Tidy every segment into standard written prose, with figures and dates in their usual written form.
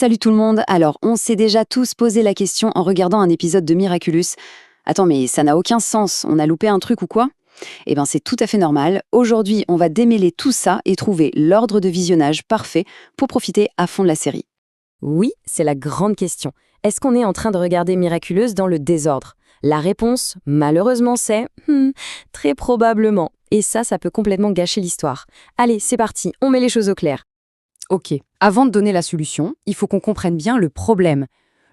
Salut tout le monde. Alors, on s'est déjà tous posé la question en regardant un épisode de Miraculous. Attends, mais ça n'a aucun sens, on a loupé un truc ou quoi? Eh ben, c'est tout à fait normal. Aujourd'hui, on va démêler tout ça et trouver l'ordre de visionnage parfait pour profiter à fond de la série. Oui, c'est la grande question. Est-ce qu'on est en train de regarder Miraculous dans le désordre? La réponse, malheureusement, c'est très probablement. Et ça peut complètement gâcher l'histoire. Allez, c'est parti, on met les choses au clair. Ok, avant de donner la solution, il faut qu'on comprenne bien le problème.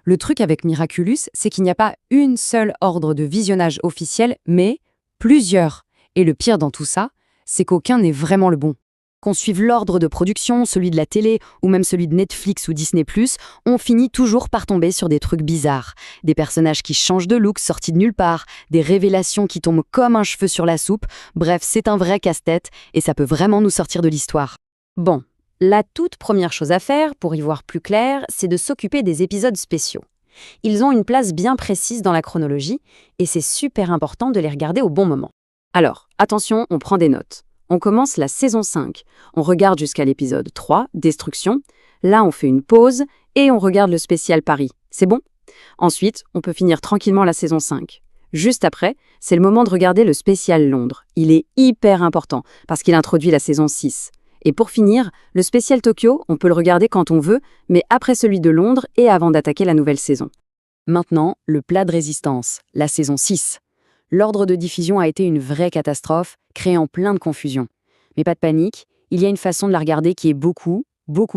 Le truc avec Miraculous, c'est qu'il n'y a pas une seule ordre de visionnage officiel, mais plusieurs. Et le pire dans tout ça, c'est qu'aucun n'est vraiment le bon. Qu'on suive l'ordre de production, celui de la télé, ou même celui de Netflix ou Disney+, on finit toujours par tomber sur des trucs bizarres. Des personnages qui changent de look sortis de nulle part, des révélations qui tombent comme un cheveu sur la soupe. Bref, c'est un vrai casse-tête, et ça peut vraiment nous sortir de l'histoire. Bon. La toute première chose à faire, pour y voir plus clair, c'est de s'occuper des épisodes spéciaux. Ils ont une place bien précise dans la chronologie, et c'est super important de les regarder au bon moment. Alors, attention, on prend des notes. On commence la saison 5. On regarde jusqu'à l'épisode 3, Destruction. Là, on fait une pause, et on regarde le spécial Paris. C'est bon? Ensuite, on peut finir tranquillement la saison 5. Juste après, c'est le moment de regarder le spécial Londres. Il est hyper important, parce qu'il introduit la saison 6. Et pour finir, le spécial Tokyo, on peut le regarder quand on veut, mais après celui de Londres et avant d'attaquer la nouvelle saison. Maintenant, le plat de résistance, la saison 6. L'ordre de diffusion a été une vraie catastrophe, créant plein de confusion. Mais pas de panique, il y a une façon de la regarder qui est beaucoup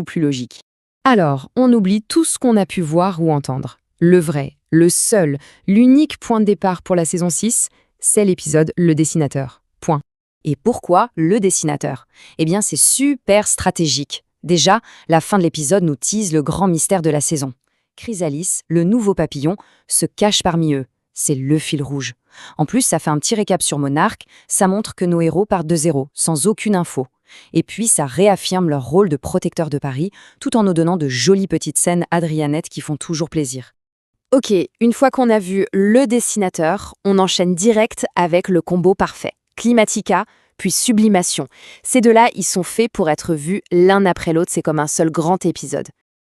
plus logique. Alors, on oublie tout ce qu'on a pu voir ou entendre. Le vrai, le seul, l'unique point de départ pour la saison 6, c'est l'épisode Le Dessinateur. Point. Et pourquoi le dessinateur? Eh bien, c'est super stratégique. Déjà, la fin de l'épisode nous tease le grand mystère de la saison. Chrysalis, le nouveau papillon, se cache parmi eux. C'est le fil rouge. En plus, ça fait un petit récap sur Monarque, ça montre que nos héros partent de zéro, sans aucune info. Et puis, ça réaffirme leur rôle de protecteur de Paris, tout en nous donnant de jolies petites scènes Adrianettes qui font toujours plaisir. Ok, une fois qu'on a vu le dessinateur, on enchaîne direct avec le combo parfait. Climatica, puis Sublimation. Ces deux-là, ils sont faits pour être vus l'un après l'autre, c'est comme un seul grand épisode.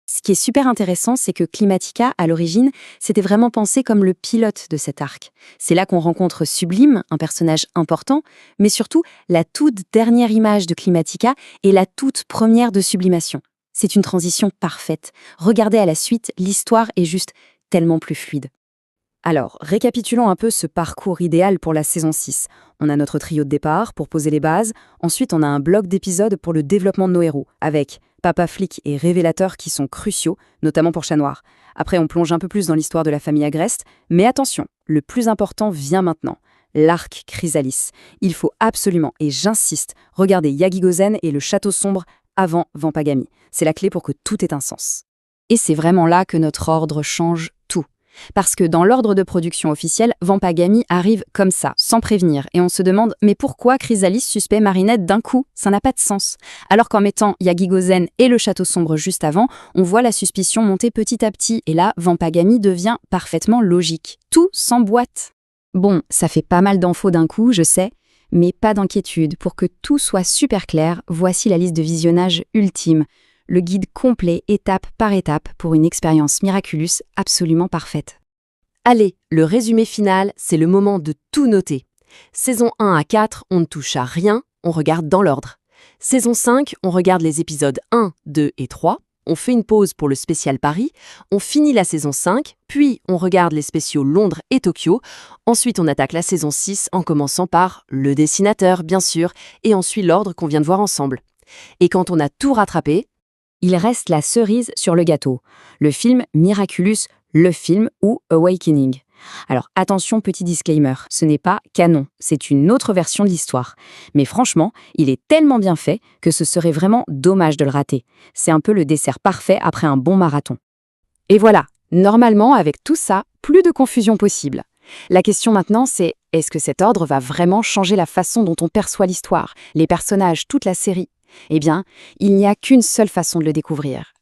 Ce qui est super intéressant, c'est que Climatica, à l'origine, c'était vraiment pensé comme le pilote de cet arc. C'est là qu'on rencontre Sublime, un personnage important, mais surtout, la toute dernière image de Climatica est la toute première de Sublimation. C'est une transition parfaite. Regardez à la suite, l'histoire est juste tellement plus fluide. Alors, récapitulons un peu ce parcours idéal pour la saison 6. On a notre trio de départ pour poser les bases. Ensuite, on a un bloc d'épisodes pour le développement de nos héros, avec Papa Flic et Révélateur qui sont cruciaux, notamment pour Chat Noir. Après, on plonge un peu plus dans l'histoire de la famille Agreste. Mais attention, le plus important vient maintenant. L'arc Chrysalis. Il faut absolument, et j'insiste, regarder Yagigozen et le Château Sombre avant Vampagami. C'est la clé pour que tout ait un sens. Et c'est vraiment là que notre ordre change tout. Parce que dans l'ordre de production officiel, Vampagami arrive comme ça, sans prévenir, et on se demande « mais pourquoi Chrysalis suspect Marinette d'un coup? Ça n'a pas de sens ». Alors qu'en mettant Yagigozen et le Château Sombre juste avant, on voit la suspicion monter petit à petit, et là, Vampagami devient parfaitement logique. Tout s'emboîte. Bon, ça fait pas mal d'infos d'un coup, je sais, mais pas d'inquiétude, pour que tout soit super clair, voici la liste de visionnage ultime. Le guide complet, étape par étape, pour une expérience Miraculous absolument parfaite. Allez, le résumé final, c'est le moment de tout noter. Saison 1 à 4, on ne touche à rien, on regarde dans l'ordre. Saison 5, on regarde les épisodes 1, 2 et 3, on fait une pause pour le spécial Paris, on finit la saison 5, puis on regarde les spéciaux Londres et Tokyo, ensuite on attaque la saison 6 en commençant par le dessinateur, bien sûr, et on suit l'ordre qu'on vient de voir ensemble. Et quand on a tout rattrapé, il reste la cerise sur le gâteau, le film Miraculous, le film ou Awakening. Alors attention, petit disclaimer, ce n'est pas canon, c'est une autre version de l'histoire. Mais franchement, il est tellement bien fait que ce serait vraiment dommage de le rater. C'est un peu le dessert parfait après un bon marathon. Et voilà, normalement avec tout ça, plus de confusion possible. La question maintenant c'est, est-ce que cet ordre va vraiment changer la façon dont on perçoit l'histoire, les personnages, toute la série ? Eh bien, il n'y a qu'une seule façon de le découvrir.